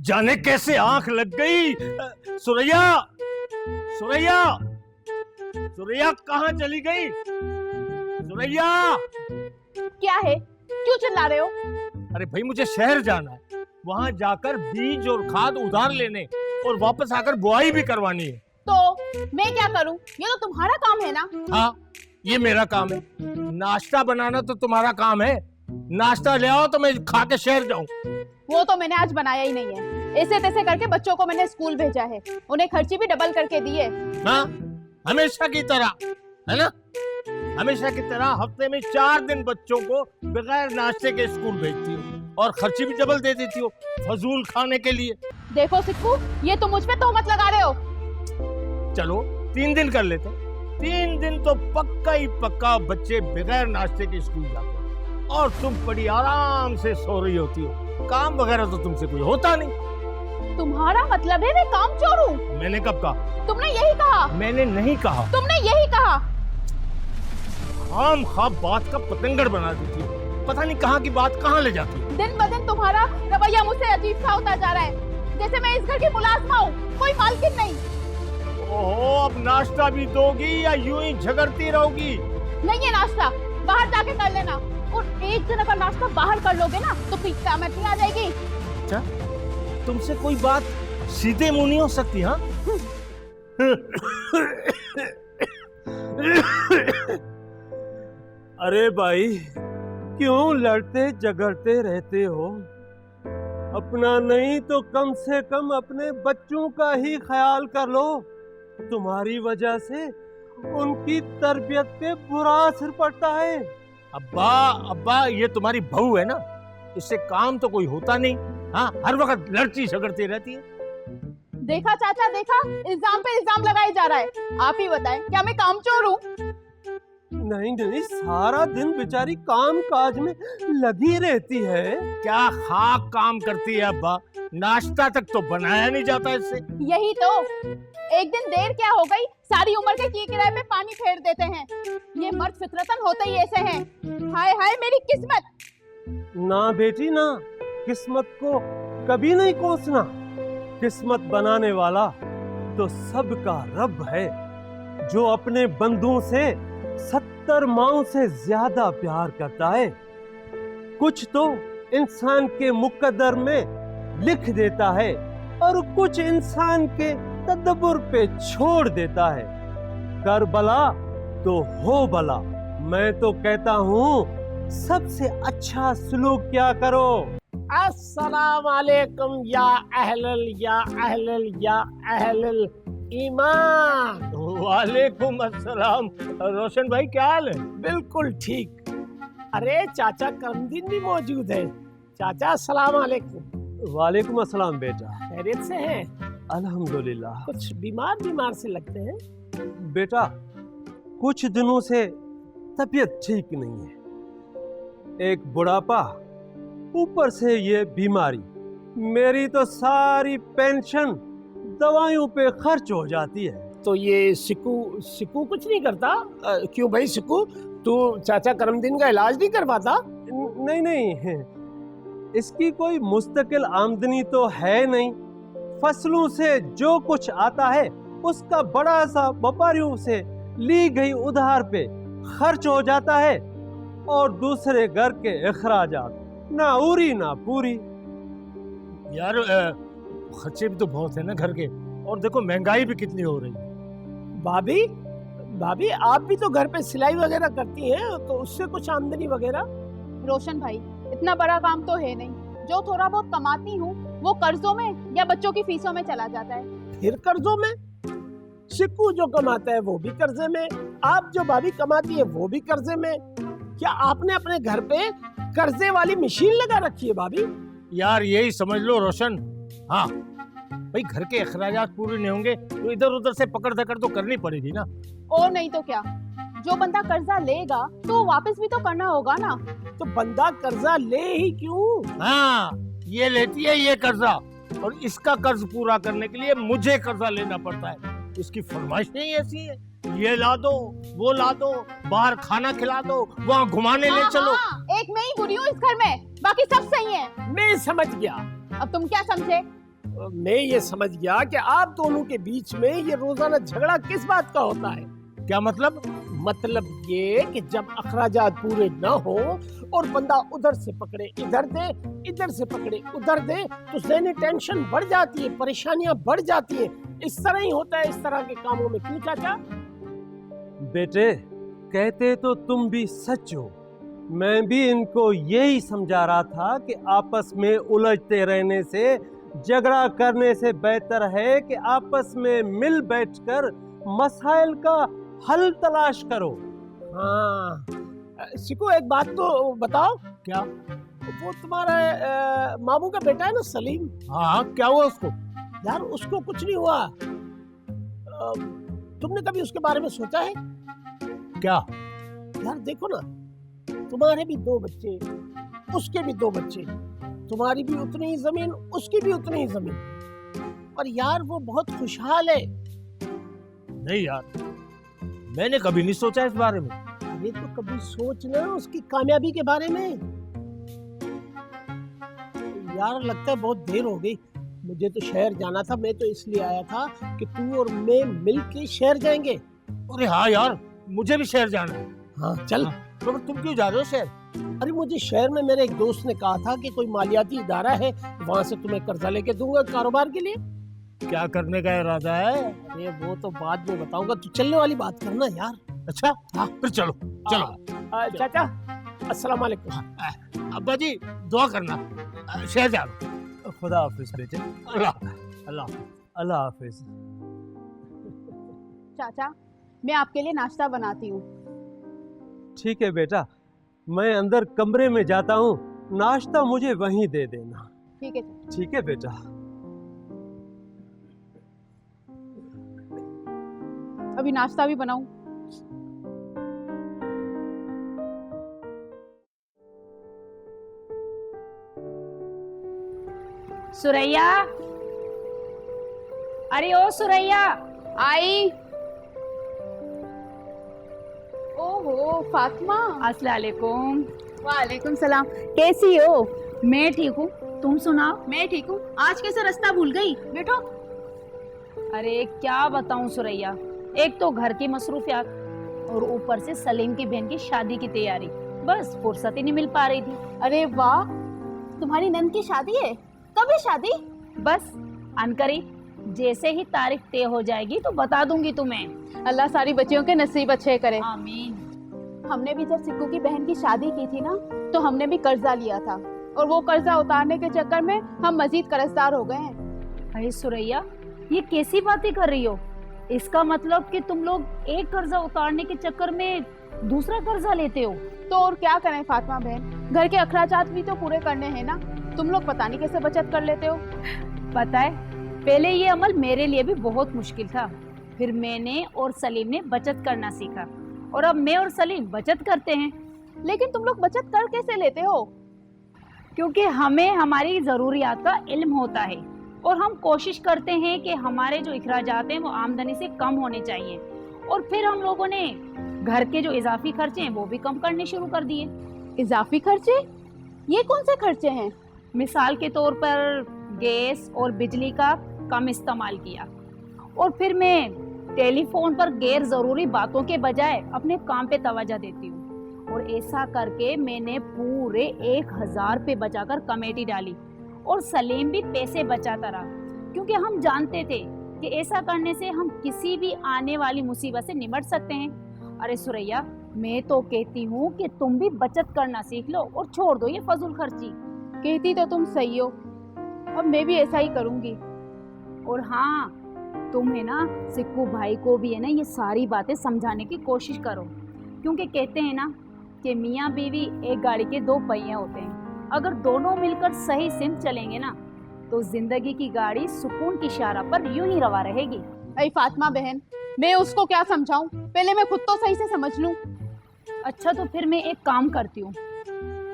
जाने कैसे आंख लग गई। सुरैया, सुरैया, सुरैया कहाँ चली गई? सुरैया! क्या है, क्यों चिल्ला रहे हो? अरे भाई मुझे शहर जाना है, वहां जाकर बीज और खाद उधार लेने और वापस आकर बुआई भी करवानी है। तो मैं क्या करूं? ये तो तुम्हारा काम है ना। हाँ, ये मेरा काम है। नाश्ता बनाना तो तुम्हारा काम है। नाश्ता ले आओ तो मैं खा के शहर जाऊं। वो तो मैंने आज बनाया ही नहीं है। ऐसे तैसे करके बच्चों को मैंने स्कूल भेजा है, उन्हें खर्ची भी डबल करके दी है। हाँ, हमेशा की तरह, है ना? हमेशा की तरह हफ्ते में 4 दिन बच्चों को बगैर नाश्ते के स्कूल भेजती हो और खर्ची भी डबल दे देती हो फजूल खाने के लिए। देखो सिक्कू, ये तुम मुझ पे तोहमत लगा रहे हो। चलो 3 दिन कर लेते। 3 दिन तो पक्का ही पक्का बच्चे बगैर नाश्ते के स्कूल जाते हैं और तुम बड़ी आराम से सो रही होती हो। काम वगैरह तो तुमसे कोई होता नहीं। तुम्हारा मतलब है मैं कामचोर हूँ? मैंने कब कहा? तुमने यही कहा। मैंने नहीं कहा। तुमने यही कहा। खाम खा बात का पतंगड़ बना देती हो। पता नहीं कहाँ की बात कहाँ ले जाती हो। दिन ब दिन तुम्हारा रवैया मुझसे अजीब सा होता जा रहा है, जैसे मैं इस घर की मुलाजमा हूँ, कोई मालकिन नहीं। ओहो, अब नाश्ता भी दोगी या यूं ही झगड़ती रहोगी? नहीं है नाश्ता, बाहर जाके कर लेना। और एक दिन अगर नाश्ता बाहर कर लोगे ना तो फिर क़यामत नहीं आ जाएगी। अच्छा, तुमसे कोई बात सीधे मुंह नहीं हो सकती? हाँ अरे भाई, क्यों लड़ते झगड़ते रहते हो? अपना नहीं तो कम से कम अपने बच्चों का ही ख्याल कर लो। तुम्हारी वजह से उनकी तरबियत पे बुरा असर पड़ता है। अब्बा, अब्बा ये तुम्हारी बहू है ना, इससे काम तो कोई होता नहीं। हाँ, हर वक्त लड़ती झगड़ती रहती है। देखा चाचा, देखा, इल्जाम पे इल्जाम लगाया जा रहा है। आप ही बताएं, क्या मैं कामचोर हूँ? नहीं नहीं, सारा दिन बेचारी काम काज में लगी रहती है। क्या खाक काम करती है अब्बा? नाश्ता तक तो बनाया नहीं जाता इससे। यही तो, एक दिन देर क्या हो गई, सारी उम्र के किराए पे पानी फेर देते हैं। ये मर्द फितरतन होते ही ऐसे हैं। हाय हाय मेरी किस्मत। ना बेटी ना, किस्मत को कभी नहीं कोसना। किस्मत बनाने वाला तो सबका रब है, जो अपने बंदों से 70 माओं से ज्यादा प्यार करता है। कुछ तो इंसान के मुकद्दर में लिख देता है और कुछ इंसान के तदब्बुर पे छोड़ देता है। कर भला तो हो भला। मैं तो कहता हूँ सबसे अच्छा सलूक क्या करो। अस्सलाम वालेकुम या अहलल ईमान। वालेकुम अस्सलाम। रोशन भाई क्या हाल है? बिल्कुल ठीक। अरे चाचा करमदीन भी मौजूद है। चाचा अस्सलाम वालेकुम। वालेकुम अस्सलाम बेटा। खैरियत से हैं? अल्हम्दुलिल्लाह। कुछ बीमार से लगते हैं। बेटा, कुछ दिनों से तबीयत ठीक नहीं है। एक बुढ़ापा, ऊपर से ये बीमारी। मेरी तो सारी पेंशन दवाइयों पे खर्च हो जाती है। तो ये सिक्कू कुछ नहीं करता? क्यों भाई सिक्कू, तू चाचा करमदीन का इलाज नहीं करवाता? नहीं नहीं, इसकी कोई मुस्तकिल आमदनी तो है नहीं। फसलों से जो कुछ आता है उसका बड़ा सा व्यापारियों से ली गई उधार पे खर्च हो जाता है और दूसरे घर के अखराजात ना उरी ना पूरी। यार खर्चे भी तो बहुत है ना घर के, और देखो महंगाई भी कितनी हो रही है। भाभी आप भी तो घर पे सिलाई वगैरह करती हैं, तो उससे कुछ आमदनी वगैरह? रोशन भाई, इतना बड़ा काम तो है नहीं। जो थोड़ा बहुत कमाती हूँ वो कर्जों में या बच्चों की फीसों में चला जाता है। फिर कर्जों में? सिक्कू जो कमाता है वो भी कर्जे में, आप जो भाभी कमाती है वो भी कर्जे में। क्या आपने अपने घर पे कर्जे वाली मशीन लगा रखी है भाभी? यार यही समझ लो रोशन। हाँ भाई, घर के अखराजात पूरे नहीं होंगे तो इधर उधर से पकड़ धकड़ तो करनी पड़ेगी ना। और नहीं तो क्या, जो बंदा कर्जा लेगा तो वापस भी तो करना होगा ना। तो बंदा कर्जा ले ही क्यों? हाँ, ये लेती है ये कर्जा, और इसका कर्ज पूरा करने के लिए मुझे कर्जा लेना पड़ता है। इसकी फरमाइशें ही ऐसी है, ये ला दो, वो ला दो, बाहर खाना खिला दो, वहाँ घुमाने ले चलो। एक मैं ही बुरी हूँ इस घर में, बाकी सब सही है। मैं समझ गया। अब तुम क्या समझे? मैं ये समझ गया कि आप दोनों के बीच में ये रोजाना झगड़ा किस बात का होता है। क्या मतलब? मतलब ये कि जब अखराजात पूरे न हो और बंदा उधर से पकड़े इधर दे, इधर से पकड़े उधर दे, तो ज़हनी टेंशन बढ़ जाती है, परेशानियां बढ़ जाती है। इस तरह ही होता है इस तरह के कामों में, क्यों चाचा? बेटे, कहते तो तुम भी सच हो। मैं भी इनको यही समझा रहा था कि आपस में उलझते रहने से, झगड़ा करने से बेहतर है कि आपस में मिल बैठकर मसाइल का हल तलाश करो। हाँ, सिको एक बात तो बताओ, क्या? वो तुम्हारा मामू का बेटा है ना सलीम, हाँ, क्या हुआ उसको? यार उसको कुछ नहीं हुआ। तुमने कभी उसके बारे में सोचा है? क्या? यार देखो ना, तुम्हारे भी 2 बच्चे, उसके भी 2 बच्चे, तुम्हारी भी उतनी ही जमीन, उसकी भी उतनी ही जमीन, और यार वो बहुत खुशहाल है। नहीं यार, मैंने कभी नहीं सोचा इस बारे में। अरे तो कभी सोचना उसकी कामयाबी के बारे में। यार लगता है बहुत देर हो गई, मुझे तो शहर जाना था। मैं तो इसलिए आया था कि तू और मैं मिल के शहर जाएंगे। अरे हाँ यार, मुझे भी शहर जाना है। हाँ चल। तो तुम क्यों जा रहे हो शहर? अरे मुझे शहर में मेरे एक दोस्त ने कहा था कि कोई मालियाती इदारा है, वहाँ से तुम्हें कर्जा लेके दूंगा कारोबार के लिए। क्या करने का इरादा है? अरे वो तो बाद में बताऊंगा, तू चलने वाली बात करना यार। अच्छा हाँ, फिर चलो चलो। चाचा अस्सलाम वालेकुम। अब्बा जी दुआ करना, शहर जा रहा हूं। खुदा हाफिज बेटे। अल्लाह अल्लाह। अल्लाह हाफिज। चाचा, मैं आपके लिए नाश्ता बनाती हूँ। ठीक है बेटा, मैं अंदर कमरे में जाता हूँ, नाश्ता मुझे वहीं दे देना। ठीक है। ठीक है बेटा। अभी नाश्ता भी बनाऊं? सुरैया, अरे ओ सुरैया। आई। ओहो फातिमा। अस्सलाम वालेकुम। वालेकुम सलाम। कैसी हो? मैं ठीक हूँ, तुम सुनाओ। मैं ठीक हूँ। आज कैसे रास्ता भूल गई? बैठो। अरे क्या बताऊं सुरैया, एक तो घर की मसरूफियात और ऊपर से सलीम की बहन की शादी की तैयारी, बस फुर्सत ही नहीं मिल पा रही थी। अरे वाह, तुम्हारी नंद की शादी है? कब है शादी? बस अनकरीब, जैसे ही तारीख तय हो जाएगी तो बता दूंगी तुम्हें। अल्लाह सारी बच्चियों के नसीब अच्छे करे। आमीन। हमने भी जब सिक्कू की बहन की शादी की थी ना, तो हमने भी कर्जा लिया था, और वो कर्जा उतारने के चक्कर में हम मजीद कर्जदार हो गए हैं। अरे सुरैया, ये कैसी बातें कर रही हो? इसका मतलब कि तुम लोग एक कर्जा उतारने के चक्कर में दूसरा कर्जा लेते हो? तो और क्या करें फातिमा बहन, घर के अखराजात भी तो पूरे करने हैं ना। तुम लोग पता नहीं कैसे बचत कर लेते हो। पता है, पहले ये अमल मेरे लिए भी बहुत मुश्किल था, फिर मैंने और सलीम ने बचत करना सीखा, और अब मैं और सलीम बचत करते हैं। लेकिन तुम लोग बचत कर कैसे लेते हो? क्योंकि हमें हमारी ज़रूरियात का इल्म होता है, और हम कोशिश करते हैं कि हमारे जो इखराजात हैं वो आमदनी से कम होने चाहिए, और फिर हम लोगों ने घर के जो इजाफी खर्चे हैं वो भी कम करने शुरू कर दिए। इजाफी खर्चे? ये कौन से खर्चे हैं? मिसाल के तौर पर गैस और बिजली का कम इस्तेमाल किया, और फिर मैं टेलीफोन पर गैर ज़रूरी बातों के बजाय अपने काम पे तवज्जो देती हूँ, और ऐसा करके मैंने पूरे 1000 रुपये बचाकर कमेटी डाली, और सलीम भी पैसे बचाता रहा, क्योंकि हम जानते थे कि ऐसा करने से हम किसी भी आने वाली मुसीबत से निपट सकते हैं। अरे सुरैया, मैं तो कहती हूँ कि तुम भी बचत करना सीख लो और छोड़ दो ये फजूल खर्ची। कहती तो तुम सही हो, अब मैं भी ऐसा ही करूंगी। और हाँ, तुम है ना सिक्कू भाई को भी है ना ये सारी बातें समझाने की कोशिश करो, क्योंकि कहते हैं ना कि मियाँ बीवी एक गाड़ी के 2 पहिए होते हैं। अगर दोनों मिलकर सही सिम चलेंगे ना, तो जिंदगी की गाड़ी सुकून की शारा पर यूं ही रवा रहेगी। अरे फातिमा बहन, मैं उसको क्या समझाऊं? पहले मैं खुद तो सही से समझ लूं। अच्छा तो फिर मैं एक काम करती हूँ,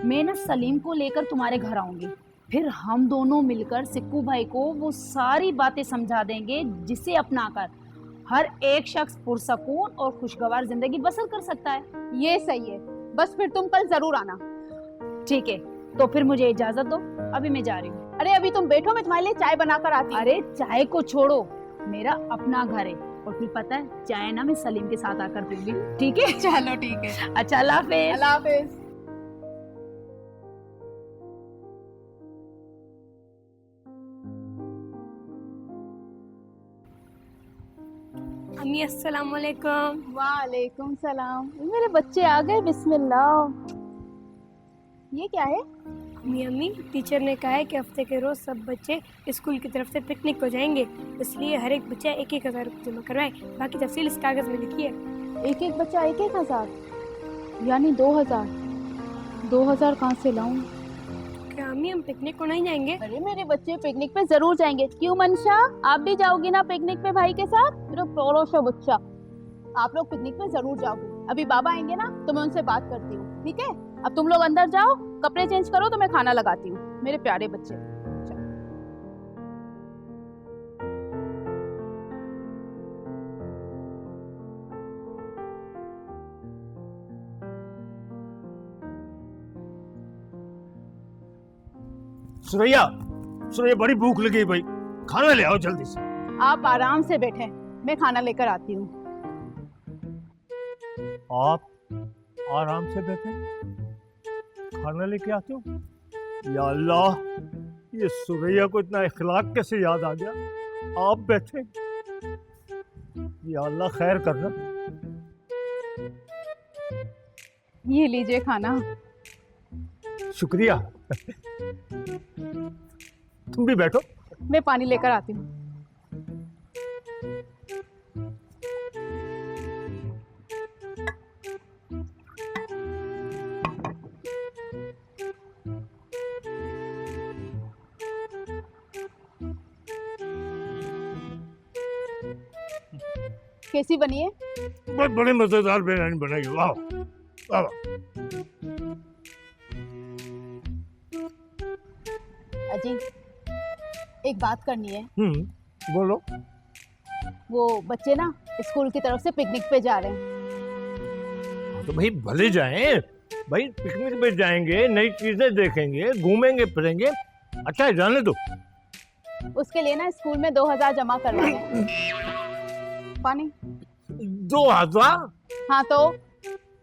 मैं ना सलीम को लेकर तुम्हारे घर आऊंगी, फिर हम दोनों मिलकर सिक्कू भाई को वो सारी बातें समझा देंगे जिसे अपनाकर हर एक शख्स पुरसकून और खुशगवार जिंदगी बसर कर सकता है। ये सही है, बस फिर तुम कल जरूर आना। ठीक है, तो फिर मुझे इजाजत दो, अभी मैं जा रही हूँ। अरे अभी तुम बैठो, मैं तुम्हारे लिए चाय बनाकर आती हूँ। अरे चाय को छोड़ो, मेरा अपना घर है और फिर पता है चाय ना मैं सलीम के साथ आकर पीऊंगी, ठीक है? चलो ठीक है, अच्छा, अल्लाह हाफिज। अल्लाह हाफिज। अम्मी अस्सलाम वालेकुम। वालेकुम सलाम। मेरे बच्चे आ गए, बिस्मिल्लाह। ये क्या है? अम्मी टीचर ने कहा है कि हफ्ते के रोज सब बच्चे स्कूल की तरफ से पिकनिक को जाएंगे, इसलिए हर एक बच्चा 1,000 रुपये जमा करवाए। बाकी तफसील इस कागज में लिखी है। एक एक बच्चा 1,000 यानी 2,000। 2,000 कहाँ से लाऊं? क्या अम्मी हम पिकनिक को नहीं जाएंगे? अरे मेरे बच्चे पिकनिक पे जरूर जाएंगे। क्यों मंशा, आप भी जाओगी ना पिकनिक पे भाई के साथ? मेरा प्यारा सा बच्चा, आप लोग पिकनिक पे जरूर जाओगे। अभी बाबा आएंगे ना तो मैं उनसे बात करती हूँ, ठीक है? अब तुम लोग अंदर जाओ, कपड़े चेंज करो तो मैं खाना लगाती हूँ। मेरे प्यारे बच्चे। सुरैया, सुरैया बड़ी भूख लगी भाई, खाना ले आओ जल्दी से। आप आराम से बैठे, मैं खाना लेकर आती हूँ। आप आराम से बैठे, खाना लेके आते हो? या अल्लाह, ये सुरैया को इतना इखलाक कैसे याद आ गया? आप बैठे, या अल्लाह खैर करना। ये लीजिए खाना। शुक्रिया। तुम भी बैठो। मैं पानी लेकर आती हूँ। कैसी बनी है? बहुत बड़े मजेदार बिरयानी बनाई, वाह वाह वाह। अजी, एक बात करनी है। बोलो। वो बच्चे ना स्कूल की तरफ से पिकनिक पे जा रहे हैं। तो भाई भले जाएं, भाई पिकनिक पे जाएंगे, नई चीजें देखेंगे, घूमेंगे फिरेंगे, अच्छा है, जाने दो। उसके लिए ना स्कूल में 2,000 जमा करवाने। पानी। 2,000? हाँ तो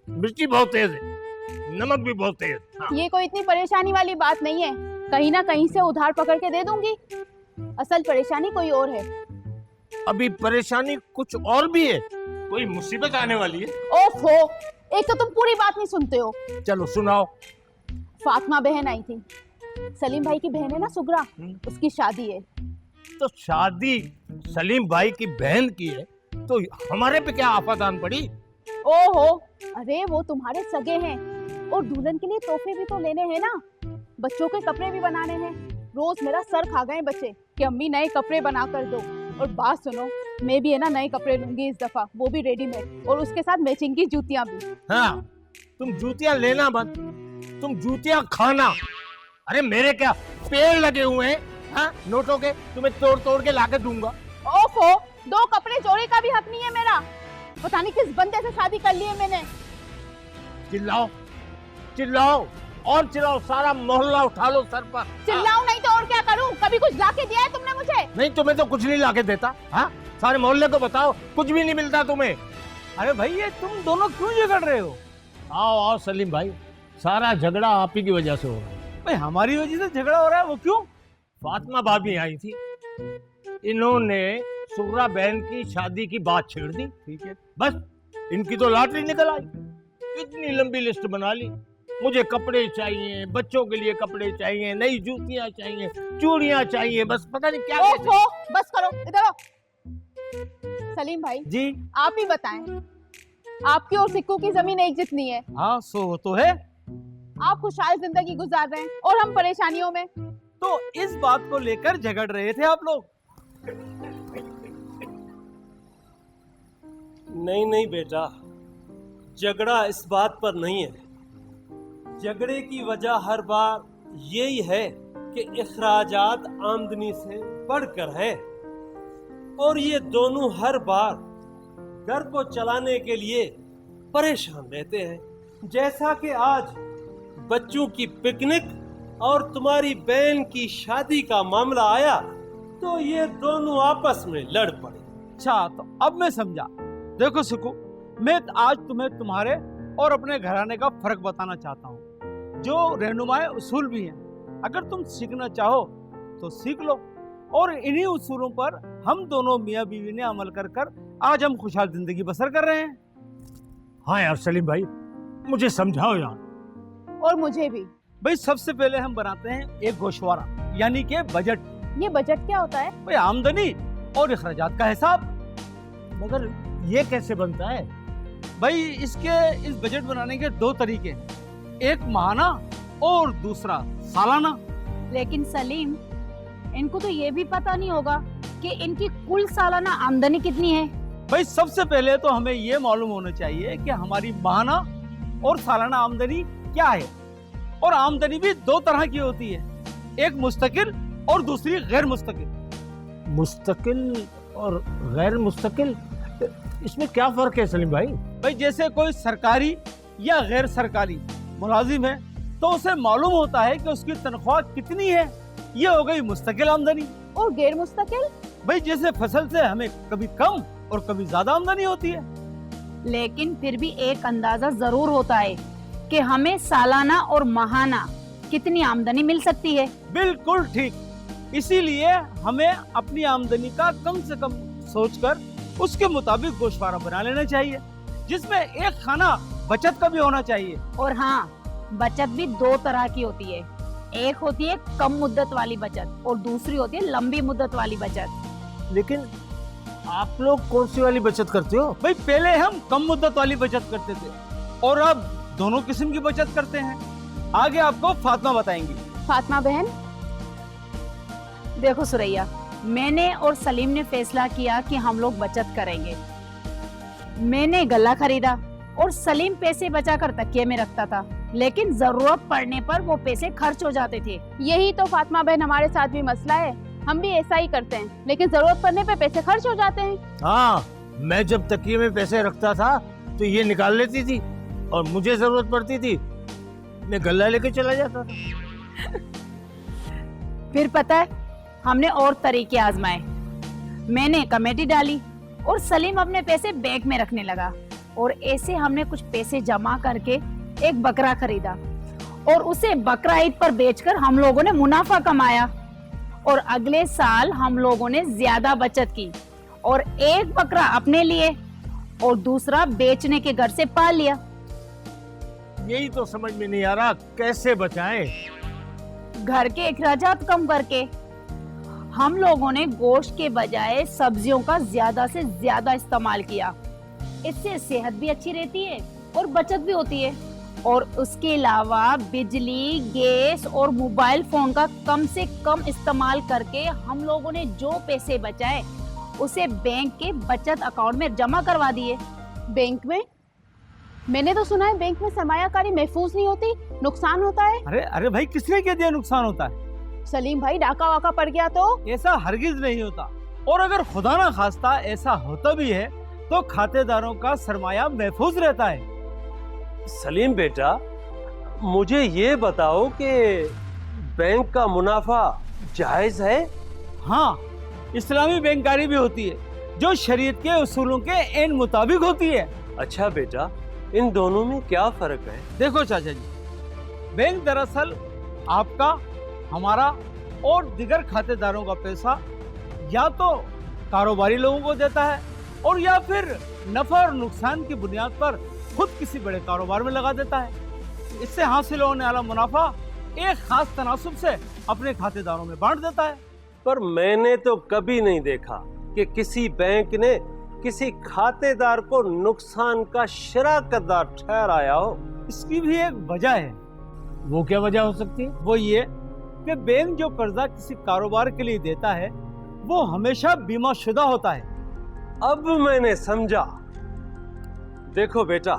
मिर्ची बहुत तेज है, नमक भी बहुत तेज। हाँ। ये कोई इतनी परेशानी वाली बात नहीं है, कहीं ना कहीं से उधार पकड़ के दे दूंगी। असल परेशानी कोई और है। अभी परेशानी कुछ और भी है, कोई मुसीबत आने वाली है। ओफो, एक तो तुम पूरी बात नहीं सुनते हो। चलो सुनाओ। फातिमा बहन आई थी, सलीम भाई की बहन है ना सुगरा, उसकी शादी है। तो शादी सलीम भाई की बहन की है तो हमारे पे क्या आफत आन पड़ी? ओहो, अरे वो तुम्हारे सगे हैं और दुल्हन के लिए तोहफे भी तो लेने हैं ना, बच्चों के कपड़े भी बनाने हैं। रोज मेरा सर खा गए बच्चे कि अम्मी नए कपड़े बना कर दो। और बात सुनो, मैं भी है ना नए कपड़े लूंगी इस दफा, वो भी रेडीमेड, और उसके साथ मैचिंग की जूतियां भी। हाँ, तुम जूतियां लेना मत, तुम जूतियां खाना। अरे मेरे क्या पेड़ लगे हुए हैं, हाँ, नोटों के, तुम्हें तोड़ तोड़ के लाके दूंगा। ओफो, 2 कपड़े जोड़े का भी हक नहीं है मेरा। पता नहीं किस बंदे से शादी कर ली है मैंने। चिल्लाओ चिल्लाओ और चिल्लाओ, सारा मोहल्ला उठा लो सर पर। चिल्लाऊं नहीं तो और क्या करूं? कभी कुछ लाके दिया है तुमने मुझे? नहीं, तुम्हें तो कुछ नहीं लाके देता। हाँ, सारे मोहल्ले को बताओ, कुछ भी नहीं मिलता तुम्हें। अरे भाई, ये तुम दोनों क्यों झगड़ रहे हो? आओ आओ सलीम भाई, सारा झगड़ा आप ही की वजह से हो रहा है। भाई हमारी वजह से झगड़ा हो रहा है, वो क्यों? फातिमा भाभी आई थी, इन्होंने सुगरा बहन की शादी की बात छेड़ दी। ठीक है, बस इनकी तो लॉटरी निकल आई। इतनी लंबी लिस्ट बना ली, मुझे कपड़े चाहिए, बच्चों के लिए कपड़े चाहिए, नई जूतियां चाहिए, चूड़ियां चाहिए, बस पता नहीं क्या क्या ओफो, बस करो, इधर आओ। सलीम भाई जी आप ही बताएं, आपकी और सिक्कू की जमीन एक जितनी है। हाँ, सो तो है। आप खुशहाल जिंदगी गुजार रहे हैं और हम परेशानियों में। तो इस बात को लेकर झगड़ रहे थे आप लोग? नहीं नहीं बेटा, झगड़ा इस बात पर नहीं है। झगड़े की वजह हर बार यही है कि इखराजात आमदनी से बढ़कर है, और ये दोनों हर बार घर को चलाने के लिए परेशान रहते हैं। जैसा कि आज बच्चों की पिकनिक और तुम्हारी बहन की शादी का मामला आया तो ये दोनों आपस में लड़ पड़े। अच्छा, तो अब मैं समझा। देखो सुकू, मैं आज तुम्हें तुम्हारे और अपने घराने का फर्क बताना चाहता हूँ, जो रहनुमाए उसूल भी हैं। अगर तुम सीखना चाहो तो सीख लो, और इन्हीं उसूलों पर हम दोनों मियाँ बीवी ने अमल कर आज हम खुशहाल जिंदगी बसर कर रहे हैं। हाँ यार सलीम भाई, मुझे समझाओ यार। और मुझे भी। भाई सबसे पहले हम बनाते हैं एक गोशवारा, यानी कि बजट। ये बजट क्या होता है? भाई आमदनी और अखराजात का हिसाब। मगर ये कैसे बनता है? भाई इस बजट बनाने के दो तरीके हैं, एक माहाना और दूसरा सालाना। लेकिन सलीम, इनको तो ये भी पता नहीं होगा कि इनकी कुल सालाना आमदनी कितनी है। भाई सबसे पहले तो हमें ये मालूम होना चाहिए कि हमारी माहाना और सालाना आमदनी क्या है। और आमदनी भी दो तरह की होती है, एक मुस्तकिल और दूसरी गैर मुस्तकिल। मुस्तकिल और गैर मुस्तकिल, इसमें क्या फर्क है सलीम भाई? भाई जैसे कोई सरकारी या गैर सरकारी मुलाजिम है तो उसे मालूम होता है कि उसकी तनख्वाह कितनी है, ये हो गई मुस्तकिल आमदनी। और गैर मुस्तकिल? भाई जैसे फसल से हमें कभी कम और कभी ज्यादा आमदनी होती है। लेकिन फिर भी एक अंदाजा जरूर होता है कि हमें सालाना और माहाना कितनी आमदनी मिल सकती है। बिल्कुल ठीक, इसीलिए हमें अपनी आमदनी का कम से कम सोचकर उसके मुताबिक गोशवारा बना लेना चाहिए, जिसमें एक खाना बचत का भी होना चाहिए। और हाँ, बचत भी दो तरह की होती है, एक होती है कम मुद्दत वाली बचत और दूसरी होती है लंबी मुद्दत वाली बचत। लेकिन आप लोग कौन सी वाली बचत करते हो? भाई पहले हम कम मुद्दत वाली बचत करते थे और अब दोनों किस्म की बचत करते हैं। आगे आपको फातिमा बताएंगी। फातिमा बहन, देखो सुरैया, मैंने और सलीम ने फैसला किया कि हम लोग बचत करेंगे। मैंने गल्ला खरीदा और सलीम पैसे बचाकर तकिए में रखता था, लेकिन जरूरत पड़ने पर वो पैसे खर्च हो जाते थे। यही तो फातिमा बहन हमारे साथ भी मसला है। हम भी ऐसा ही करते हैं, लेकिन जरूरत पड़ने पे पैसे खर्च हो जाते हैं। हाँ, मैं जब तकिए में पैसे रखता था तो ये निकाल लेती थी, और मुझे जरूरत पड़ती थी मैं गल्ला लेके चला जाता था। फिर पता है, हमने और तरीके आजमाए। मैंने कमेटी डाली और सलीम अपने पैसे बैंक में रखने लगा, और ऐसे हमने कुछ पैसे जमा करके एक बकरा खरीदा और उसे बकरा ईद पर बेचकर हम लोगों ने मुनाफा कमाया। और अगले साल हम लोगों ने ज्यादा बचत की और एक बकरा अपने लिए और दूसरा बेचने के घर से पाल लिया। यही तो समझ में नहीं आ रहा, कैसे बचाएं? घर के अखराजात कम करके हम लोगों ने गोश्त के बजाय सब्जियों का ज्यादा से ज्यादा इस्तेमाल किया। इससे सेहत भी अच्छी रहती है और बचत भी होती है। और उसके अलावा बिजली, गैस और मोबाइल फोन का कम से कम इस्तेमाल करके हम लोगों ने जो पैसे बचाए उसे बैंक के बचत अकाउंट में जमा करवा दिए। बैंक में? मैंने तो सुना है बैंक में सरमायाकारी महफूज नहीं होती, नुकसान होता है। अरे भाई, किसने कह दिया नुकसान होता है? सलीम भाई, डाका वाका पड़ गया तो? ऐसा हरगिज नहीं होता, और अगर खुदा ना खास्ता ऐसा होता भी है तो खातेदारों का सरमाया महफूज रहता है। सलीम बेटा, मुझे ये बताओ कि बैंक का मुनाफा जायज है? हाँ, इस्लामी बैंककारी भी होती है जो शरीयत के उसूलों के एन मुताबिक होती है। अच्छा बेटा, इन दोनों में क्या फर्क है? देखो चाचा जी, बैंक दरअसल आपका, हमारा और दिगर खातेदारों का पैसा या तो कारोबारी लोगों को देता है और या फिर नफा और नुकसान की बुनियाद पर खुद किसी बड़े कारोबार में लगा देता है। इससे हासिल होने वाला मुनाफा एक खास तनासुब से अपने खातेदारों में बांट देता है। पर मैंने तो कभी नहीं देखा कि किसी बैंक ने किसी खातेदार को नुकसान का शराकतदार ठहराया हो। इसकी भी एक वजह है। वो क्या वजह हो सकती है? वो ये कि बैंक जो कर्जा किसी कारोबार के लिए देता है वो हमेशा बीमा शुदा होता है। अब मैंने समझा। देखो बेटा,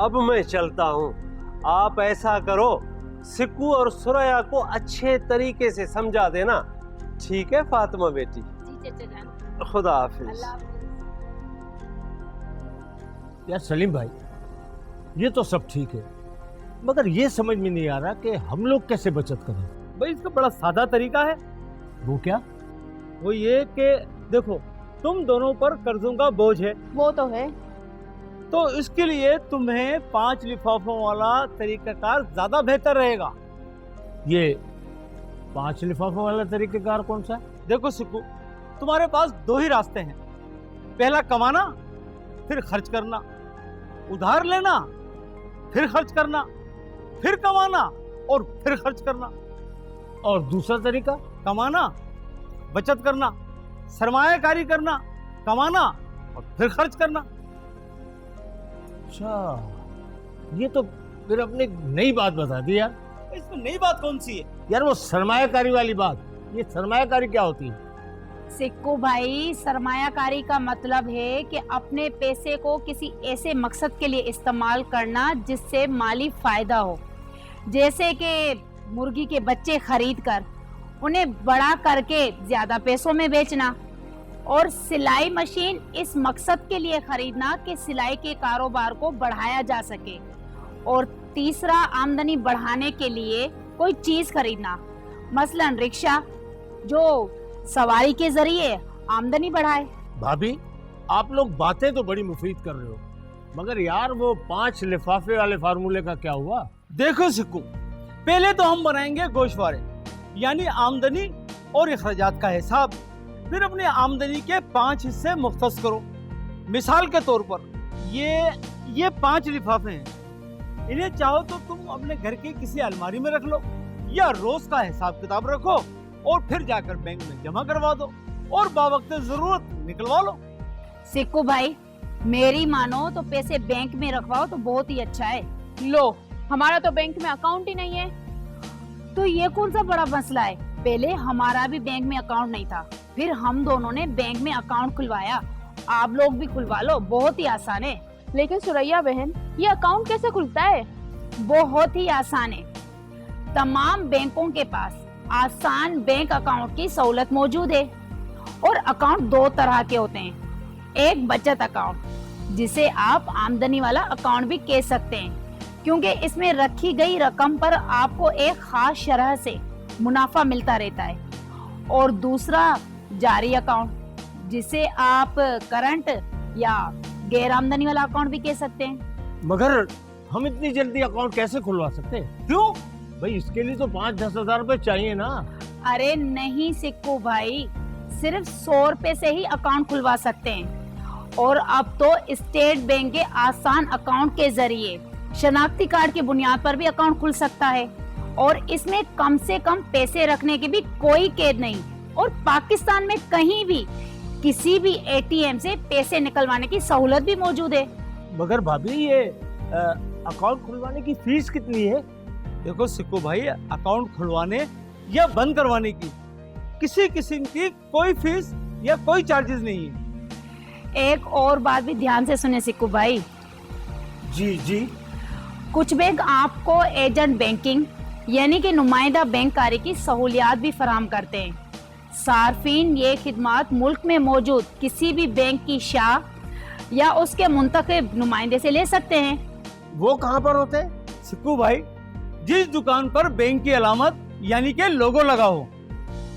अब मैं चलता हूँ। आप ऐसा करो, सिक्कू और सुरैया को अच्छे तरीके से समझा देना, ठीक है फातिमा बेटी? जी चाचा जान। खुदा हाफिज। अल्लाह हाफिज। यार सलीम भाई, ये तो सब ठीक है, मगर ये समझ में नहीं आ रहा कि हम लोग कैसे बचत करें। भाई इसका बड़ा सादा तरीका है। वो क्या? वो ये कि देखो, तुम दोनों पर कर्जों का बोझ है, वो तो है। तो इसके लिए तुम्हें 5 लिफाफों वाला तरीकाकार ज्यादा बेहतर रहेगा। ये 5 लिफाफों वाला तरीकेकार कौन सा है? देखो सिक्कू, तुम्हारे पास 2 ही रास्ते हैं। पहला कमाना, फिर खर्च करना। उधार लेना, फिर खर्च करना, फिर कमाना और फिर खर्च करना। और दूसरा तरीका? कमाना, बचत करना, सरमायाकारी करना, कमाना और फिर खर्च करना। अच्छा, ये तो फिर अपने नई बात बता दी यार। इसमें नई बात कौन सी है? यार वो सरमायाकारी वाली बात, ये सरमायाकारी क्या होती है? सिक्कू भाई, सरमायाकारी का मतलब है कि अपने पैसे को किसी ऐसे मकसद के लिए इस्तेमाल करना जिससे माली फायदा हो। जैसे कि मुर्गी के बच्चे खरीद कर उन्हें बड़ा करके ज्यादा पैसों में बेचना, और सिलाई मशीन इस मकसद के लिए खरीदना कि सिलाई के कारोबार को बढ़ाया जा सके। और तीसरा, आमदनी बढ़ाने के लिए कोई चीज खरीदना, मसलन रिक्शा, जो सवारी के जरिए आमदनी बढ़ाए। भाभी, आप लोग बातें तो बड़ी मुफीद कर रहे हो, मगर यार वो 5 लिफाफे वाले फार्मूले का क्या हुआ? देखो सिक्कू, पहले तो हम बनाएंगे गोशवारे, यानी आमदनी और अखराजात का हिसाब। फिर अपनी आमदनी के 5 हिस्से मुख्तस करो। मिसाल के तौर पर ये 5 लिफाफे हैं। इन्हें चाहो तो तुम अपने घर की किसी अलमारी में रख लो, या रोज का हिसाब किताब रखो और फिर जाकर बैंक में जमा करवा दो और बावक्त जरूरत निकलवा लो। सिक्कू भाई, मेरी मानो तो पैसे बैंक में रखवाओ तो बहुत ही अच्छा है। लो, हमारा तो बैंक में अकाउंट ही नहीं है। तो ये कौन सा बड़ा मसला है? पहले हमारा भी बैंक में अकाउंट नहीं था, फिर हम दोनों ने बैंक में अकाउंट खुलवाया। आप लोग भी खुलवा लो, बहुत ही आसान है। लेकिन सुरैया बहन, ये अकाउंट कैसे खुलता है? बहुत ही आसान है। तमाम बैंकों के पास आसान बैंक अकाउंट की सहूलत मौजूद है। और अकाउंट 2 तरह के होते हैं। एक बचत अकाउंट, जिसे आप आमदनी वाला अकाउंट भी कह सकते हैं, क्योंकि इसमें रखी गई रकम पर आपको एक खास शरह से मुनाफा मिलता रहता है। और दूसरा जारी अकाउंट, जिसे आप करंट या गैर आमदनी वाला अकाउंट भी कह सकते हैं। मगर हम इतनी जल्दी अकाउंट कैसे खुलवा सकते हैं? क्यों? भाई इसके लिए तो 5-10 हजार रुपए चाहिए ना। अरे नहीं सिक्कू भाई, सिर्फ 100 रुपए से ही अकाउंट खुलवा सकते हैं। और अब तो स्टेट बैंक के आसान अकाउंट के जरिए शनाख्ती कार्ड की बुनियाद पर भी अकाउंट खुल सकता है। और इसमें कम से कम पैसे रखने की भी कोई कैद नहीं। और पाकिस्तान में कहीं भी किसी भी एटीएम से पैसे निकलवाने की सहूलत भी मौजूद है। मगर भाभी, ये अकाउंट खुलवाने की फीस कितनी है? देखो सिक्कू भाई, अकाउंट खुलवाने या बंद करवाने की किसी किस्म की कोई फीस या कोई चार्जेस नहीं है। एक और बात भी ध्यान से सुने सिक्कू भाई। जी जी। कुछ बैंक आपको एजेंट बैंकिंग यानी कि नुमाइंदा बैंककारी की सहूलियात भी फराहम करते हैं। सार्फिन ये खिदमात मुल्क में मौजूद किसी भी बैंक की शाख या उसके मुंतखब नुमाइंदे से ले सकते हैं। वो कहाँ पर होते हैं? सिक्कू भाई, जिस दुकान पर बैंक की अलामत यानी के लोगो लगा हो।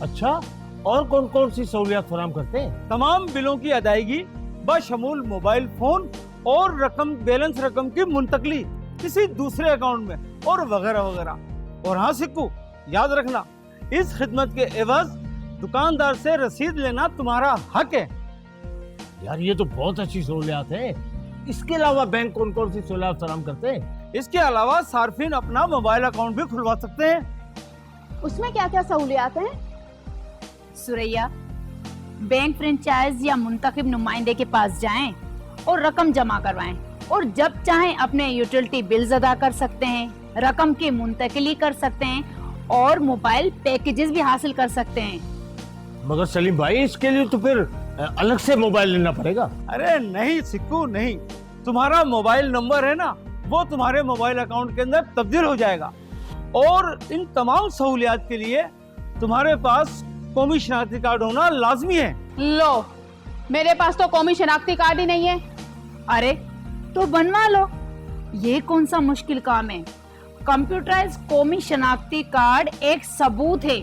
अच्छा, और कौन कौन सी सहूलियत फराहम करते हैं? तमाम बिलों की अदायगी बशमूल मोबाइल फोन और बैलेंस रकम की मुंतकली किसी दूसरे अकाउंट में और वगैरह वगैरह। और हाँ सिक्कू, याद रखना, इस खिदमत के एवज दुकानदार से रसीद लेना तुम्हारा हक है। यार ये तो बहुत अच्छी सहूलियत है। इसके अलावा बैंक कौन कौन सी सहूलियत फराहम करते हैं? इसके अलावा सार्फिन अपना मोबाइल अकाउंट भी खुलवा सकते हैं। उसमें क्या क्या सहूलियात हैं? सुरैया, बैंक फ्रेंचाइज या मुंतखब नुमाइंदे के पास जाएं और रकम जमा करवाएं, और जब चाहें अपने यूटिलिटी बिल्स अदा कर सकते हैं, रकम की मुंतकिली कर सकते हैं और मोबाइल पैकेजेस भी हासिल कर सकते हैं। मगर सलीम भाई, इसके लिए तो फिर अलग से मोबाइल लेना पड़ेगा। अरे नहीं सिक्कू नहीं, तुम्हारा मोबाइल नंबर है ना, वो तुम्हारे मोबाइल अकाउंट के अंदर तब्दील हो जाएगा। और इन तमाम सहूलियात के लिए तुम्हारे पास कौमी शनाख्ती कार्ड होना लाजमी है। लो, मेरे पास तो कौमी शनाख्ती कार्ड ही नहीं है। अरे तो बनवा लो, ये कौन सा मुश्किल काम है। कंप्यूटराइज कौमी शनाख्ती कार्ड एक सबूत है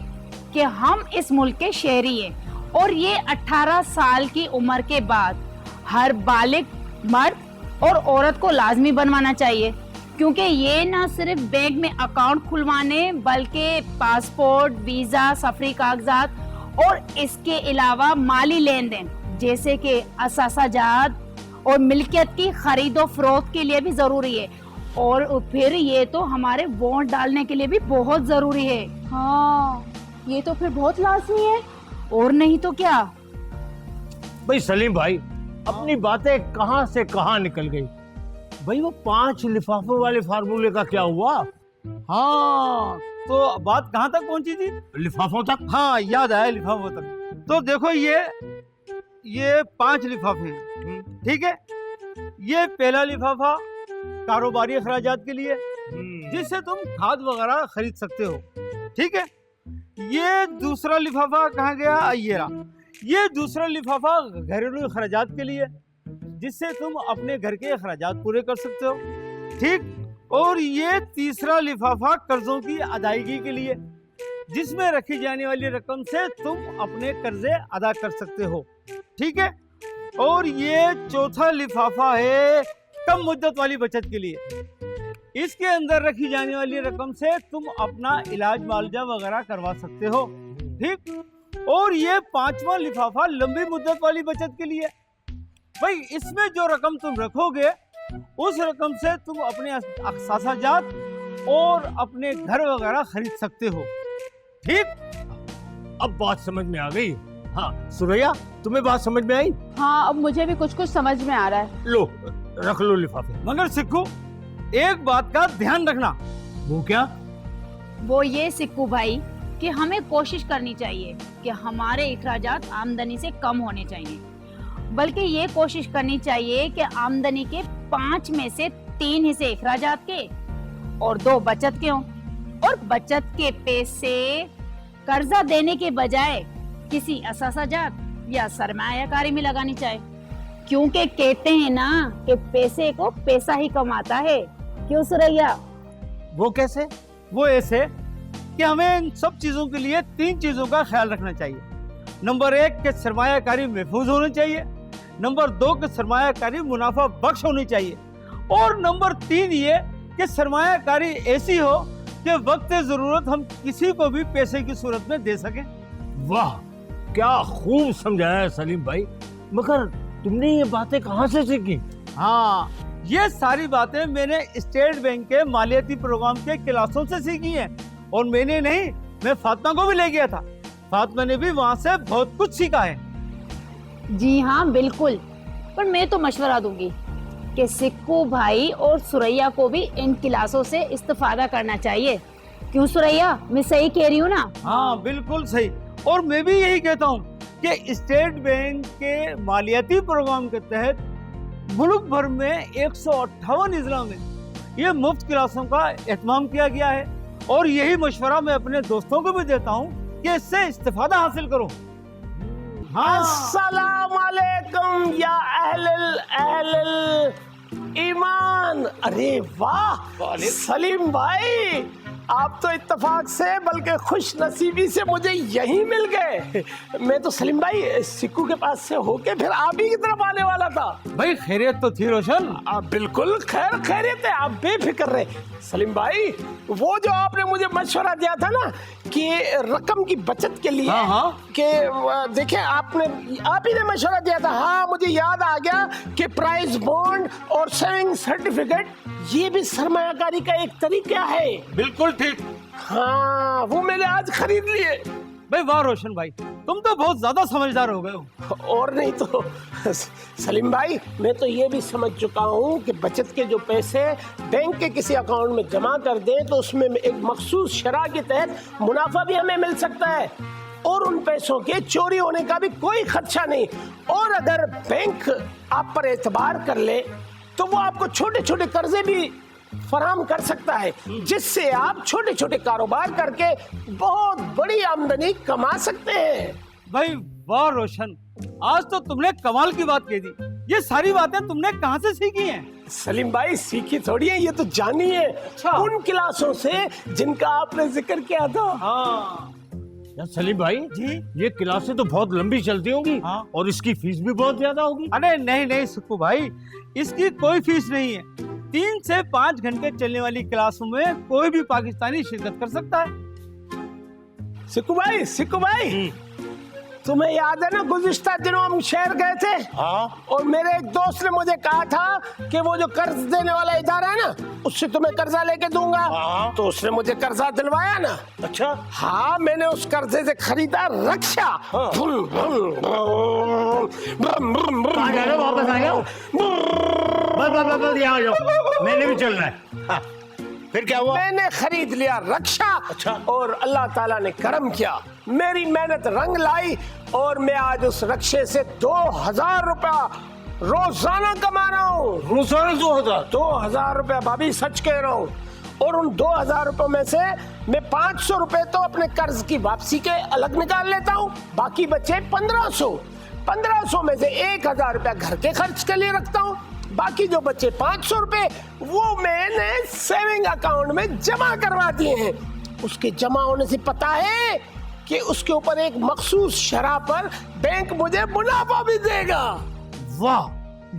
कि हम इस मुल्क के शहरी हैं और ये 18 साल की उम्र के बाद हर बालिग मर्द और औरत को लाजमी बनवाना चाहिए, क्योंकि ये ना सिर्फ बैंक में अकाउंट खुलवाने बल्कि पासपोर्ट, वीजा, सफरी कागजात और इसके अलावा माली लेन देन जैसे कि असासाजात और मिल्कियत की खरीदो फरोख्त के लिए भी जरूरी है। और फिर ये तो हमारे वोट डालने के लिए भी बहुत जरूरी है। हाँ, ये तो फिर बहुत लाजमी है। और नहीं तो क्या। भाई सलीम भाई, अपनी बातें कहां से कहां निकल गई। भाई वो 5 लिफाफों वाले फार्मूले का क्या हुआ? हाँ, तो बात कहाँ तक पहुंची थी? लिफाफों तक। हाँ, याद आया लिफाफों तक। तो देखो ये 5 लिफाफे हैं, ठीक है। ये पहला लिफाफा कारोबारी अखराजात के लिए, जिससे तुम खाद वगैरह खरीद सकते हो, ठीक है। ये दूसरा लिफाफा कहाँ गया? ये रहा। ये दूसरा लिफाफा घरेलू अखराजात के लिए, जिससे तुम अपने घर के अखराजात पूरे कर सकते हो, ठीक। और ये तीसरा लिफाफा कर्जों की अदायगी के लिए, जिसमें रखी जाने वाली रकम से तुम अपने कर्जे अदा कर सकते हो, ठीक है। और ये चौथा लिफाफा है कम मुद्दत वाली बचत के लिए। इसके अंदर रखी जाने वाली रकम से तुम अपना इलाज मुआवजा वगैरह करवा सकते हो, ठीक। और ये 5वां लिफाफा लंबी मुद्दत वाली बचत के लिए। भाई इसमें जो रकम तुम रखोगे उस रकम से तुम अपने असासाजात और अपने घर वगैरह खरीद सकते हो, ठीक। अब बात समझ में आ गई। हाँ सुरैया, तुम्हें बात समझ में आई? हाँ, अब मुझे भी कुछ कुछ समझ में आ रहा है। लो रख लो लिफाफे। मगर सिक्कू, एक बात का ध्यान रखना। वो क्या? वो ये सिक्कू भाई कि हमें कोशिश करनी चाहिए कि हमारे अखराजात आमदनी से कम होने चाहिए, बल्कि ये कोशिश करनी चाहिए कि आमदनी के 5 में से 3 हिस्से अखराजात के और 2 बचत के हों। और बचत के पैसे कर्जा देने के बजाय किसी असासाजात या सरमायाकारी में लगानी चाहिए, क्योंकि कहते हैं ना कि पैसे को पैसा ही कमाता है। क्यों सुरैया? वो कैसे? वो ऐसे कि हमें इन सब चीजों के लिए 3 चीजों का ख्याल रखना चाहिए। नंबर 1 के सरमायाकारी महफूज होनी चाहिए, नंबर 2 के सरमायाकारी मुनाफा बख्श होनी चाहिए, और नंबर 3 ये कि सरमायाकारी ऐसी हो कि वक्त जरूरत हम किसी को भी पैसे की सूरत में दे सकें। वाह, क्या खूब समझाया है सलीम भाई। मगर तुमने ये बातें कहाँ से सीखी? हाँ, ये सारी बातें मैंने स्टेट बैंक के मालियाती प्रोग्राम के क्लासों से सीखी हैं। और मैंने नहीं, मैं फातिमा को भी ले गया था। फातिमा ने भी वहाँ से बहुत कुछ सीखा है। जी हाँ बिल्कुल, पर मैं तो मशवरा दूंगी कि सिक्कू भाई और सुरैया को भी इन क्लासों से इस्तेफादा करना चाहिए। क्यों सुरैया, मैं सही कह रही हूँ ना? हाँ बिल्कुल सही। और मैं भी यही कहता हूँ कि स्टेट बैंक के मालियाती प्रोग्राम के तहत मुल्क भर में 158 अजला में ये मुफ्त क्लासों का एहतमाम किया गया है। और यही मशवरा मैं अपने दोस्तों को भी देता हूँ कि इससे इस्तेफादा हासिल करो। अस्सलाम वालेकुम या अहलल ईमान। अरे वाह सलीम भाई, आप तो इत्तेफाक से बल्कि खुश नसीबी से मुझे यहीं मिल गए। मैं तो सलीम भाई सिक्कू के पास से होके फिर आप ही की तरफ आने वाला था। भाई खैरियत तो थी रोशन? आप बिल्कुल खैरियत है, आप बेफिक्र रहे। सलीम भाई, वो जो आपने मुझे मशवरा दिया था ना कि रकम की बचत के लिए, हाँ। कि देखिए आप ही ने मशवरा दिया था। हाँ मुझे याद आ गया कि प्राइस बॉन्ड और सेविंग सर्टिफिकेट ये भी सरमायाकारी का एक तरीका है। बिल्कुल ठीक। हाँ, वो मैंने आज खरीद लिए। भाई वाह रोशन भाई, तुम तो बहुत ज्यादा समझदार हो गए हो। और नहीं तो सलीम भाई, मैं तो ये भी समझ चुका हूँ कि बचत के जो पैसे बैंक के किसी अकाउंट में जमा कर दें तो उसमें एक मखसूस शरह के तहत मुनाफा भी हमें मिल सकता है, और उन पैसों के चोरी होने का भी कोई खदशा नहीं। और अगर बैंक आप पर एतबार कर ले तो वो आपको छोटे छोटे कर्जे भी फराहम कर सकता है, जिससे आप छोटे छोटे कारोबार करके बहुत बड़ी आमदनी कमा सकते हैं। भाई वाह रोशन, आज तो तुमने कमाल की बात कह दी। ये सारी बातें तुमने कहाँ से सीखी हैं? सलीम भाई सीखी थोड़ी है, ये तो जानी है उन क्लासों से जिनका आपने जिक्र किया था। हाँ यार सलीम भाई जी। ये क्लासें तो बहुत लंबी चलती होंगी हाँ। और इसकी फीस भी बहुत ज्यादा होगी। अरे नहीं नहीं सुक्कू भाई, इसकी कोई फीस नहीं है। 3 से 5 घंटे चलने वाली क्लासों में कोई भी पाकिस्तानी शिरकत कर सकता है। सिक्कू भाई तुम्हें याद है ना गुज़िश्ता दिनों हम शहर गए थे? हाँ। और मेरे एक दोस्त ने मुझे कहा था कि वो जो कर्ज देने वाला इदारा है ना उससे तुम्हें कर्जा लेके दूंगा। हाँ। तो उसने मुझे कर्जा दिलवाया ना। अच्छा। हाँ मैंने उस कर्जे से खरीदा रक्षा। हाँ। कहाँ जा रहे हो? वापस आ जाओ। बस यहाँ आ जाओ, मैंने भी चलना है। हाँ। फिर क्या हुआ? मैंने खरीद लिया रक्षा। अच्छा। और अल्लाह ताला ने करम किया, मेरी मेहनत रंग लाई और मैं आज उस रक्षे से 2000 रुपया रोजाना कमा रहा हूँ। रोजाना 2000 रुपया भाभी, सच कह रहा हूँ। और उन 2000 रुपयों में से मैं 500 रुपए तो अपने कर्ज की वापसी के अलग निकाल लेता हूँ, बाकी बचे 1500 में से 1000 रुपया घर के खर्च के लिए रखता हूँ, बाकी जो बचे 500 रुपए वो मैंने सेविंग अकाउंट में जमा करवा दिए हैं। उसके जमा होने से पता है कि उसके ऊपर एक मखसूस शरह पर बैंक मुझे मुनाफा भी देगा। वाह,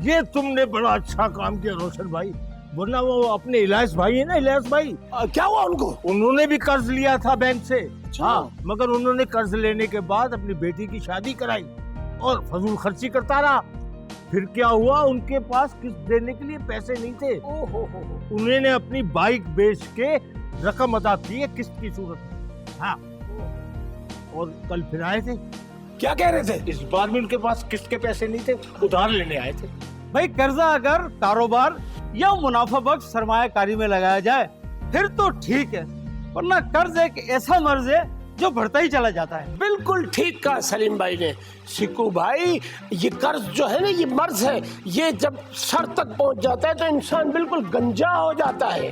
ये तुमने बड़ा अच्छा काम किया रोशन भाई। वरना वो अपने इलियास भाई है ना, इलियास भाई, क्या हुआ उनको? उन्होंने भी कर्ज लिया था बैंक से। अच्छा। हाँ, मगर उन्होंने कर्ज लेने के बाद अपनी बेटी की शादी कराई और फजूल खर्ची करता रहा। फिर क्या हुआ, उनके पास किस्त देने के लिए पैसे नहीं थे। उन्होंने अपनी बाइक बेच के रकम अदा की है किस्त की सूरत में। हाँ, और कल फिर आए थे। क्या कह रहे थे? इस बार भी उनके पास किस्त के पैसे नहीं थे, उधार लेने आए थे। भाई कर्जा अगर कारोबार या मुनाफा बख्श सरमायाकारी में लगाया जाए फिर तो ठीक है, वरना कर्ज एक ऐसा मर्ज है जो बढ़ता ही चला जाता है। बिल्कुल ठीक कहा सलीम भाई ने। सिक्कू भाई, ये कर्ज जो है ना, ये मर्ज है, ये जब सर तक पहुंच जाता है तो इंसान बिल्कुल गंजा हो जाता है।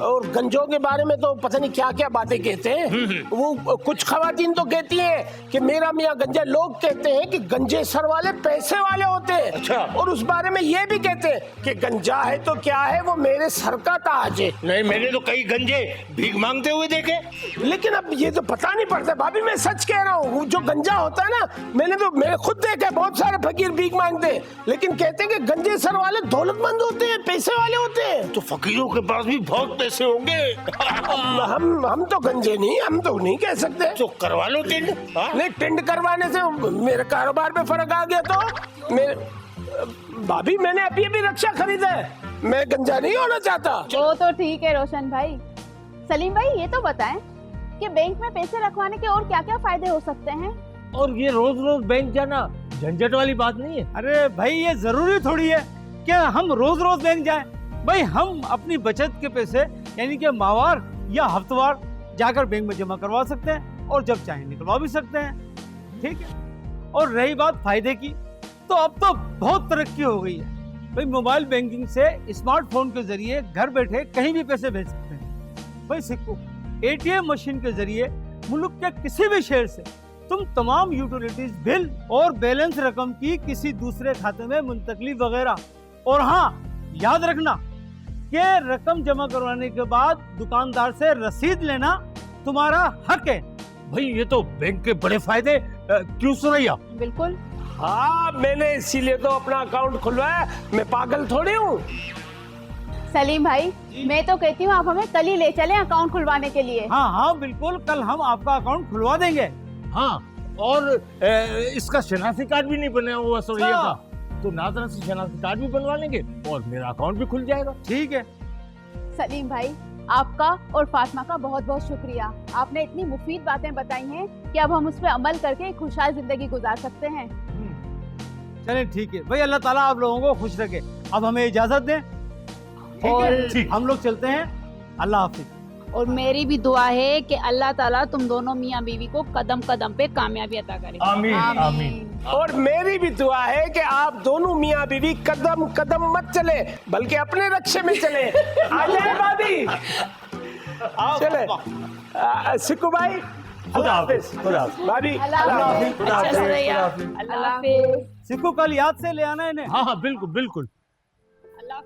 और गंजों के बारे में तो पता नहीं क्या क्या बातें कहते हैं। वो कुछ खवातीन तो कहती हैं कि मेरा मियाँ गंजा, लोग कहते हैं कि गंजे सर वाले पैसे वाले होते हैं। अच्छा। और उस बारे में ये भी कहते हैं कि गंजा है तो क्या है, वो मेरे सर का ताज है। नहीं, मैंने तो कई गंजे भीख मांगते हुए देखे। लेकिन अब ये तो पता नहीं पड़ता भाभी, मैं सच कह रहा हूँ। जो गंजा होता है ना, मैंने खुद देखा है, बहुत सारे फकीर भीख मांगते हैं, लेकिन कहते हैं कि गंजे सर वाले दौलतमंद होते हैं, पैसे वाले होते हैं। तो फकीरों के पास भी बहुत पैसे होंगे। हम तो गंजे नहीं, हम तो नहीं कह सकते। तो करवा लो टिंड। नहीं, टिंड करवाने से मेरे कारोबार में फर्क आ गया तो भाभी, मैंने अभी रक्षा खरीदा है, मैं गंजा नहीं होना चाहता। वो तो ठीक है रोशन भाई। सलीम भाई, ये तो बताएं कि बैंक में पैसे रखवाने के और क्या क्या फायदे हो सकते हैं? और ये रोज रोज बैंक जाना झंझट वाली बात नहीं है। अरे भाई, ये जरूरी थोड़ी है क्या हम रोज रोज बैंक जाएं। भाई, हम अपनी बचत के पैसे यानी कि माहवार या हफ्तवार जाकर बैंक में जमा करवा सकते हैं और जब चाहे निकलवा भी सकते हैं। ठीक है। और रही बात फायदे की, तो अब तो बहुत तरक्की हो गई है। भाई, मोबाइल बैंकिंग से स्मार्टफोन के जरिए घर बैठे कहीं भी पैसे भेज सकते हैं। भाई सिक्को, एटीएम मशीन के जरिए मुल्क के किसी भी शहर से तुम तमाम यूटिलिटीज बिल और बैलेंस रकम की किसी दूसरे खाते में मुंतकली वगैरह। और हाँ, याद रखना कि रकम जमा करवाने के बाद दुकानदार से रसीद लेना तुम्हारा हक है। भाई, ये तो बैंक के बड़े फायदे। क्यों सुनैया? बिल्कुल। हाँ, मैंने इसीलिए तो अपना अकाउंट खुलवाया, मैं पागल थोड़ी हूँ। सलीम भाई, मैं तो कहती हूँ आप हमें कल ही ले चलें अकाउंट खुलवाने के लिए। हाँ हाँ बिल्कुल, कल हम आपका अकाउंट खुलवा देंगे। हाँ, और इसका शनाख्ती कार्ड भी नहीं बना हुआ सुनैया का, तो नादरा से शनाख्ती कार्ड भी बनवा लेंगे और मेरा अकाउंट भी खुल जाएगा। ठीक है। सलीम भाई, आपका और फातिमा का बहुत बहुत शुक्रिया। आपने इतनी मुफीद बातें बताई हैं कि अब हम उस पर अमल करके खुशहाल जिंदगी गुजार सकते हैं। चले ठीक है भाई, अल्लाह ताला आप लोगों को खुश रखे। अब हमें इजाजत दें। और हम लोग चलते हैं। अल्लाह हाफिज। और मेरी भी दुआ है कि अल्लाह ताला तुम दोनों मियाँ बीवी को कदम कदम पे कामयाबी अता करे। आमीन आमीन। और मेरी भी दुआ है कि आप दोनों मियाँ बीवी कदम कदम मत चले, बल्कि अपने रक्षे में चले। आ जाए भाभी, चले। सिक्कू भाई, खुदा हाफिज। खुदा हाफिज। भाभी अल्लाह हाफिज। खुदा हाफिज। सुरैया, अल्लाह हाफिज। सिक्को कल याद से ले आना इन्हें। हाँ हाँ बिल्कुल बिल्कुल।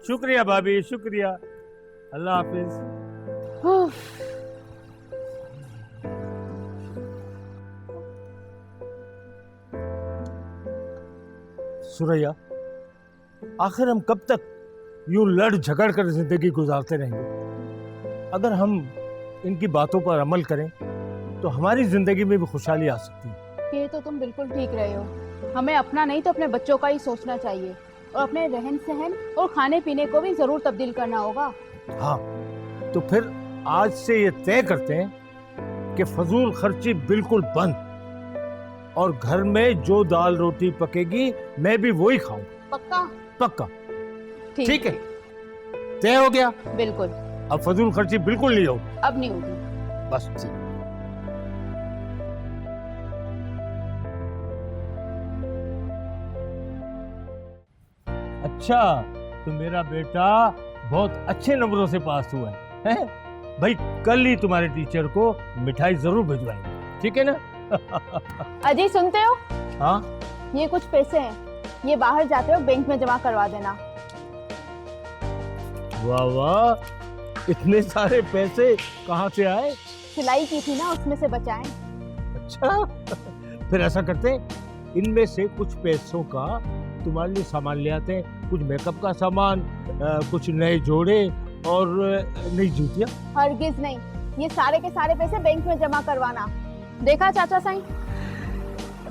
शुक्रिया भाभी, शुक्रिया। अल्लाह हाफिज। सुरैया, आखिर हम कब तक यूं लड़ झगड़ कर जिंदगी गुजारते रहेंगे? अगर हम इनकी बातों पर अमल करें तो हमारी जिंदगी में भी खुशहाली आ सकती है। ये तो तुम बिल्कुल ठीक रहे हो। हमें अपना नहीं तो अपने बच्चों का ही सोचना चाहिए और अपने रहन सहन और खाने पीने को भी जरूर तब्दील करना होगा। हाँ, तो फिर आज से ये तय करते हैं कि फजूल खर्ची बिल्कुल बंद, और घर में जो दाल रोटी पकेगी मैं भी वही खाऊंगा। पक्का? पक्का। ठीक है, तय हो गया। बिल्कुल। अब फजूल खर्ची बिल्कुल नहीं होगी। अब नहीं होगी। बस ठीक। अच्छा, तो मेरा बेटा बहुत अच्छे नंबरों से पास हुआ है, हैं? भाई कल ही तुम्हारे टीचर को मिठाई जरूर भिजवाएंगे, ठीक है ना? अजी सुनते हो? हाँ, ये कुछ पैसे हैं, ये बाहर जाते हो बैंक में जमा करवा देना। वाह वाह, इतने सारे पैसे कहाँ से आए? सिलाई की थी ना, उसमें से बचाएं। अच्छा, फिर ऐसा करते हैं, इनमें से कुछ पैसों का तुम्हारे लिए सामान ले आते हैं, कुछ मेकअप का सामान, कुछ नए जोड़े और नई जूतियाँ। हरगिज नहीं, ये सारे के सारे पैसे बैंक में जमा करवाना। देखा चाचा साईं?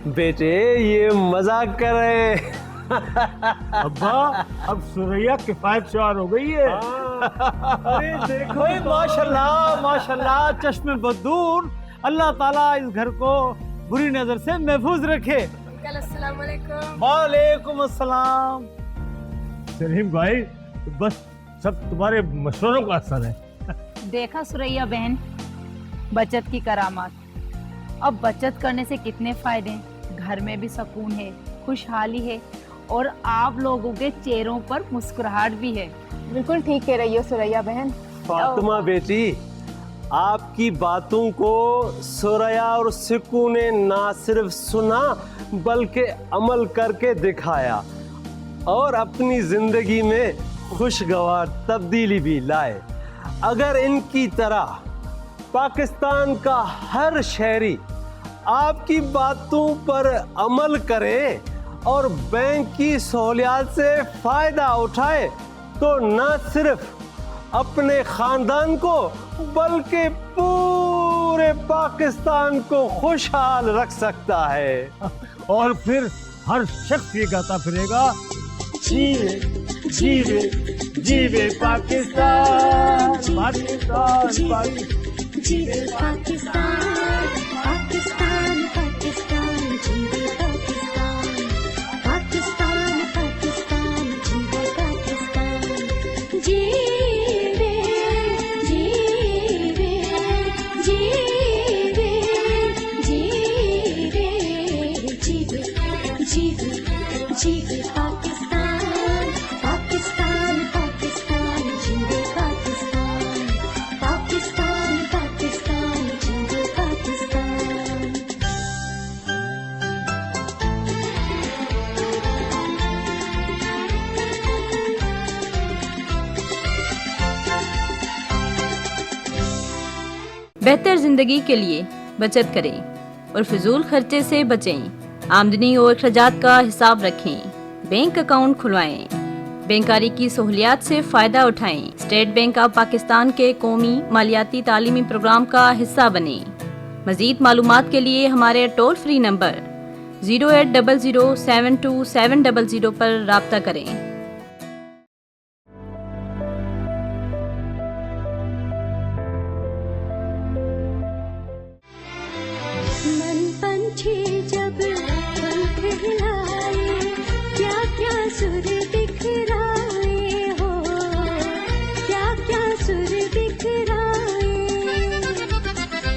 बेटे ये मजाक कर रहे हैं। अब्बा, अब सुरैया किफायतशार हो गई है। अरे देखो ओए माशाल्लाह माशाल्लाह, चश्मे बदूर। अल्लाह ताला इस घर को बुरी नजर से महफूज रखे। अंकल अस्सलाम वालेकुम। वालेकुम अस्सलाम। सलीम भाई, बस सब तुम्हारे मशवरों का असर है। देखा सुरैया बहन, बचत की करामात। अब बचत करने से कितने फायदे हैं, घर में भी सुकून है, खुशहाली है और आप लोगों के चेहरों पर मुस्कुराहट भी है। बिल्कुल ठीक कह रही हो सुरैया बहन। फातिमा बेटी, आपकी बातों को सुरैया और सिक्कू ने ना सिर्फ सुना बल्कि अमल करके दिखाया और अपनी जिंदगी में खुशगवार तब्दीली भी लाए। अगर इनकी तरह पाकिस्तान का हर शहरी आपकी बातों पर अमल करे और बैंक की सहूलियात से फायदा उठाए तो न सिर्फ अपने खानदान को बल्कि पूरे पाकिस्तान को खुशहाल रख सकता है। और फिर हर शख्स ये गाता फिरेगा, जीवे जीवे जीवे पाकिस्तान, पाकिस्तान, पाकिस्तान, जीवे पाकिस्तान, पाकिस्तान, पाकिस्तान, जीवे पाकिस्तान, पाकिस्तान, पाकिस्तान, जीवे पाकिस्तान, जीवे जीवे जीवे जीवे जीवे जीवे जीवे पाकिस्तान, पाकिस्तान, पाकिस्तान, जीवे पाकिस्तान, पाकिस्तान, पाकिस्तान, जीवे पाकिस्तान। बेहतर जिंदगी के लिए बचत करें और फिजूल खर्चे से बचें। आमदनी और अखराजात का हिसाब रखें। Bank account खुलवाएं। बैंकारी की सहूलियात से फायदा उठाएं। स्टेट बैंक ऑफ पाकिस्तान के कौमी मालियाती तालीमी प्रोग्राम का हिस्सा बनें। मजीद मालूमात के लिए हमारे टोल फ्री नंबर 0800727700 पर राब्ता करें। मन पंछी जब पंख हिलाए, क्या क्या सुर बिखराए हो, क्या क्या सुर बिखराए,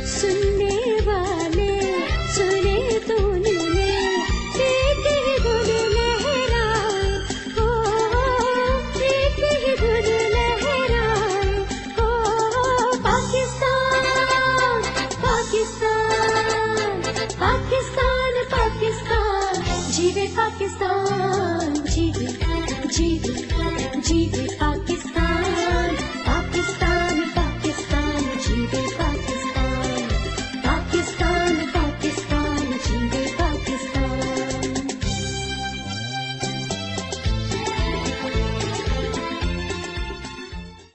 सुनने वाले सुने तूने, एक ही धुन लहराए हो, पाकिस्तान जीवे जीवे जीवे